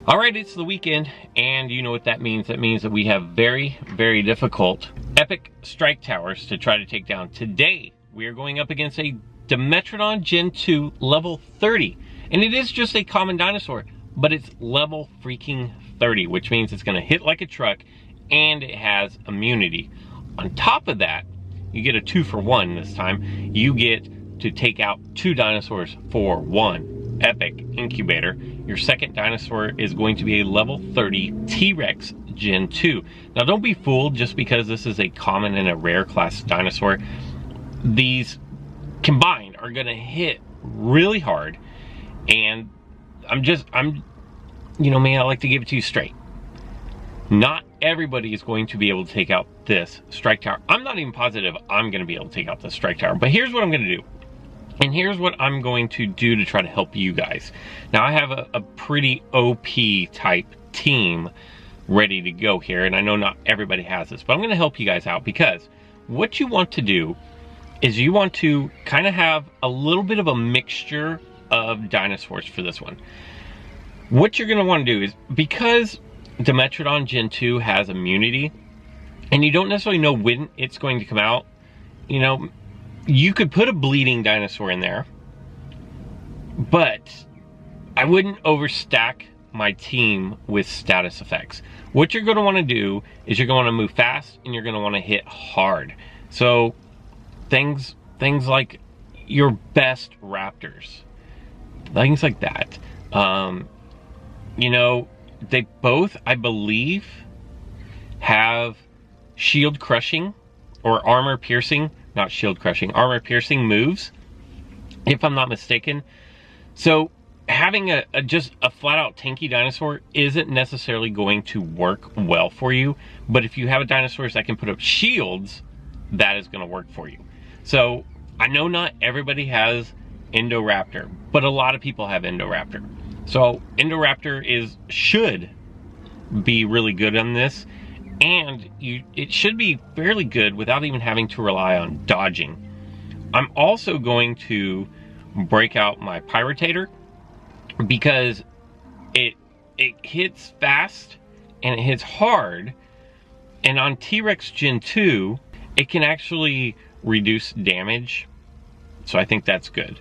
All right, it's the weekend, and you know what that means. That means that we have very, very difficult epic strike towers to try to take down. Today, we are going up against a Dimetrodon Gen 2 level 30. And it is just a common dinosaur, but it's level freaking 30, which means it's gonna hit like a truck, and it has immunity. On top of that, you get a 2-for-1 this time. You get to take out 2 dinosaurs for 1 epic incubator. Your second dinosaur is going to be a level 30 T-Rex Gen 2. Now don't be fooled just because this is a common and a rare class dinosaur. These combined are gonna hit really hard, and you know me, I like to give it to you straight. Not everybody is going to be able to take out this strike tower. I'm not even positive I'm gonna be able to take out this strike tower, but here's what I'm gonna do. And here's what I'm going to do to try to help you guys. Now I have a pretty OP type team ready to go here, and I know not everybody has this, but I'm gonna help you guys out, because what you want to do is you want to kind of have a little bit of a mixture of dinosaurs for this one. What you're gonna want to do is, because Dimetrodon Gen 2 has immunity, and you don't necessarily know when it's going to come out, you know, you could put a bleeding dinosaur in there, but I wouldn't overstack my team with status effects. What you're gonna wanna do is you're gonna wanna move fast, and you're gonna wanna hit hard. So things like your best raptors, things like that. You know, they both, I believe, have shield crushing or armor piercing, not shield crushing, armor piercing moves, if I'm not mistaken. So having just a flat out tanky dinosaur isn't necessarily going to work well for you, but if you have a dinosaur that can put up shields, that is going to work for you. So I know not everybody has Indoraptor, but a lot of people have Indoraptor. So Indoraptor should be really good on this, and it should be fairly good without even having to rely on dodging. I'm also going to break out my Pyrotator, because it hits fast and it hits hard, and on T-Rex Gen 2 it can actually reduce damage, so I think that's good.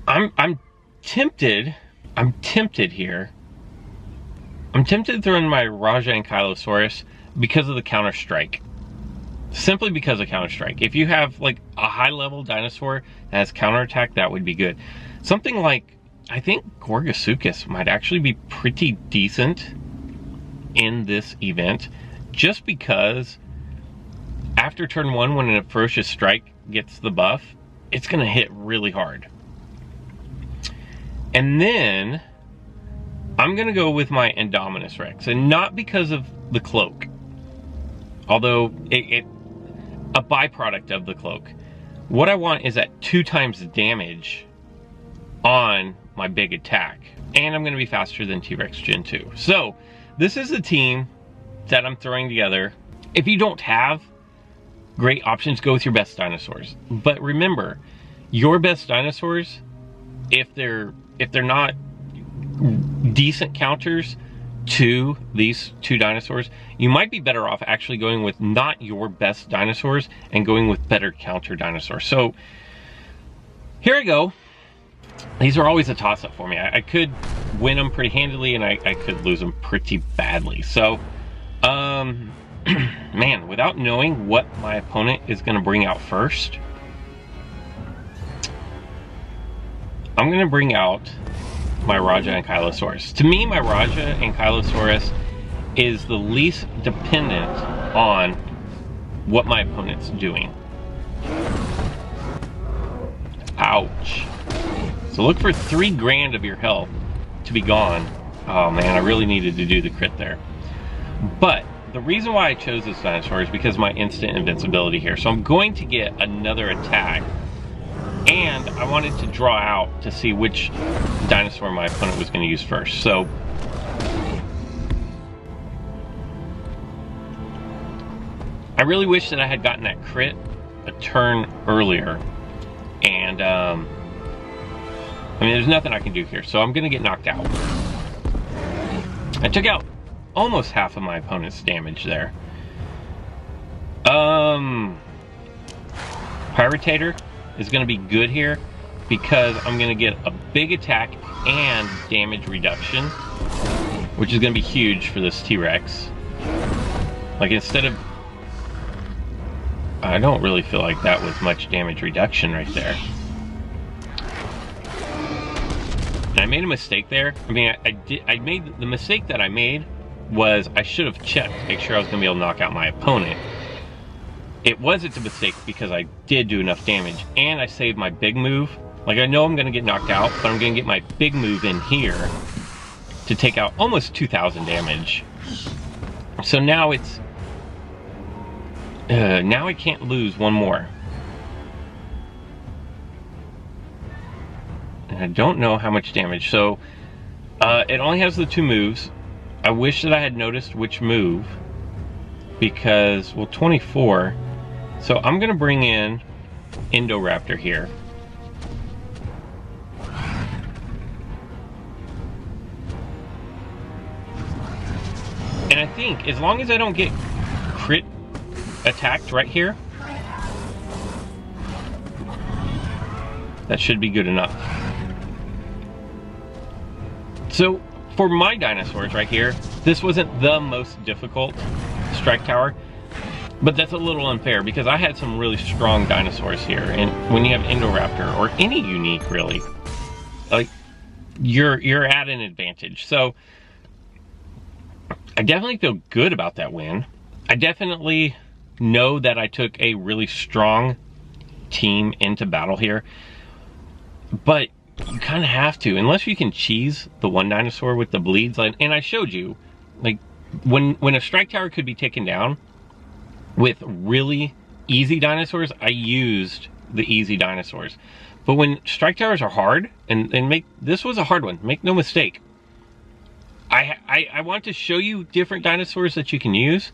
I'm tempted here. I'm tempted to throw in my Raja Ankylosaurus because of the counter strike. Simply because of counter strike. If you have like a high level dinosaur that has counter attack, that would be good. Something like, I think Gorgosuchus might actually be pretty decent in this event, just because after turn 1, when a ferocious strike gets the buff, it's gonna hit really hard. And then I'm gonna go with my Indominus Rex, and not because of the cloak, although it a byproduct of the cloak. What I want is that 2 times damage on my big attack, and I'm gonna be faster than T-Rex Gen 2. So this is the team that I'm throwing together. If you don't have great options, go with your best dinosaurs. But remember, your best dinosaurs, if they're not decent counters to these 2 dinosaurs, you might be better off actually going with not your best dinosaurs and going with better counter dinosaurs. So here I go. These are always a toss-up for me. I could win them pretty handily, and I could lose them pretty badly. So man, without knowing what my opponent is going to bring out first, I'm going to bring out my Raja Ankylosaurus. To me, my Raja Ankylosaurus is the least dependent on what my opponent's doing. Ouch. So look for 3 grand of your health to be gone. Oh man, I really needed to do the crit there. But the reason why I chose this dinosaur is because of my instant invincibility here. So I'm going to get another attack, and I wanted to draw out to see which dinosaur my opponent was going to use first. So I really wish that I had gotten that crit a turn earlier, and I mean, there's nothing I can do here, so I'm gonna get knocked out. I took out almost half of my opponent's damage there. Pyritator is going to be good here because I'm going to get a big attack and damage reduction, which is going to be huge for this T-Rex. Like, instead of... I don't really feel like that was much damage reduction right there. And I made a mistake there. I mean, the mistake that I made was I should have checked to make sure I was going to be able to knock out my opponent. It wasn't a mistake because I did do enough damage, and I saved my big move. Like, I know I'm going to get knocked out, but I'm going to get my big move in here to take out almost 2,000 damage. So now it's... now I can't lose one more. And I don't know how much damage. So, it only has the 2 moves. I wish that I had noticed which move. Because, well, 24... So I'm going to bring in Indoraptor here. And I think as long as I don't get crit attacked right here, that should be good enough. So for my dinosaurs right here, this wasn't the most difficult strike tower. But that's a little unfair because I had some really strong dinosaurs here, and when you have Indoraptor or any unique really, like you're at an advantage. So I definitely feel good about that win. I definitely know that I took a really strong team into battle here, but you kind of have to, unless you can cheese the one dinosaur with the bleeds. And I showed you, like when a strike tower could be taken down with really easy dinosaurs, I used the easy dinosaurs. But when strike towers are hard, and this was a hard one, make no mistake. I want to show you different dinosaurs that you can use,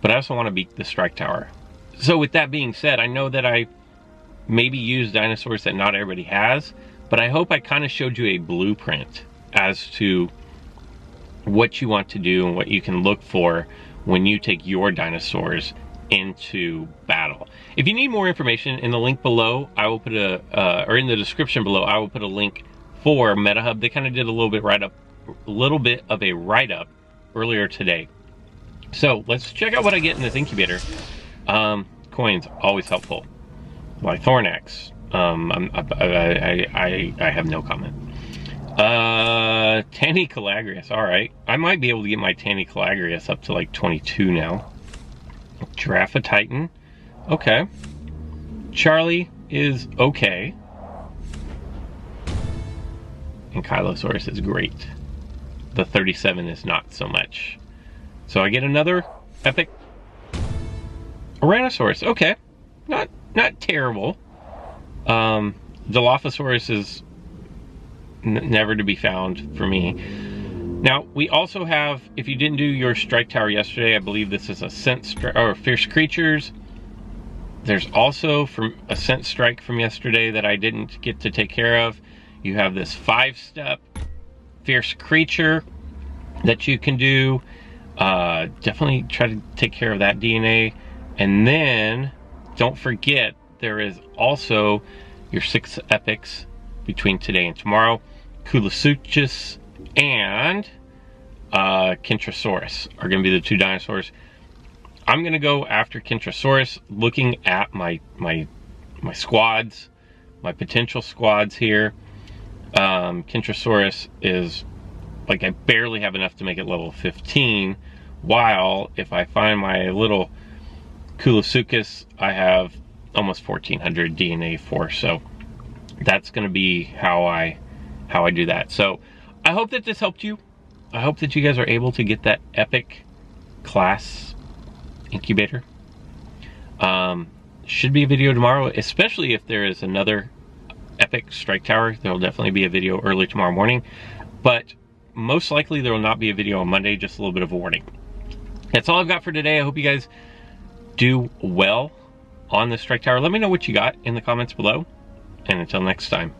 but I also want to beat the strike tower. So with that being said, I know that I maybe use dinosaurs that not everybody has, but I hope I kind of showed you a blueprint as to what you want to do and what you can look for when you take your dinosaurs into battle. If you need more information, in the link below, I will put or in the description below, I will put a link for MetaHub. They kind of did a little bit of a write-up earlier today. So let's check out what I get in this incubator. Coins, always helpful. Like Thornax, I have no comment. Tanny Calagrius, all right. I might be able to get my Tanny Calagrius up to like 22 now. Giraffe Titan, okay. Charlie is okay. And Kylosaurus is great. The 37 is not so much. So I get another epic Tyrannosaurus, okay. Not terrible. Dilophosaurus is never to be found for me. Now, we also have, if you didn't do your strike tower yesterday, I believe this is a scent or fierce creatures. There's also from a scent strike from yesterday that I didn't get to take care of. You have this 5-step fierce creature that you can do. Definitely try to take care of that DNA. And then, don't forget, there is also your 6 epics between today and tomorrow. Kulasuchus and Kentrosaurus are going to be the 2 dinosaurs. I'm going to go after Kentrosaurus, looking at my squads, my potential squads here. Kentrosaurus is, like, I barely have enough to make it level 15, while if I find my little Kulasuchus, I have almost 1400 DNA for, so that's going to be how I do that. So I hope that this helped you. I hope that you guys are able to get that epic class incubator. Should be a video tomorrow, especially if there is another epic strike tower. There will definitely be a video early tomorrow morning, but most likely there will not be a video on Monday, just a little bit of a warning. That's all I've got for today. I hope you guys do well on the strike tower. Let me know what you got in the comments below, and until next time.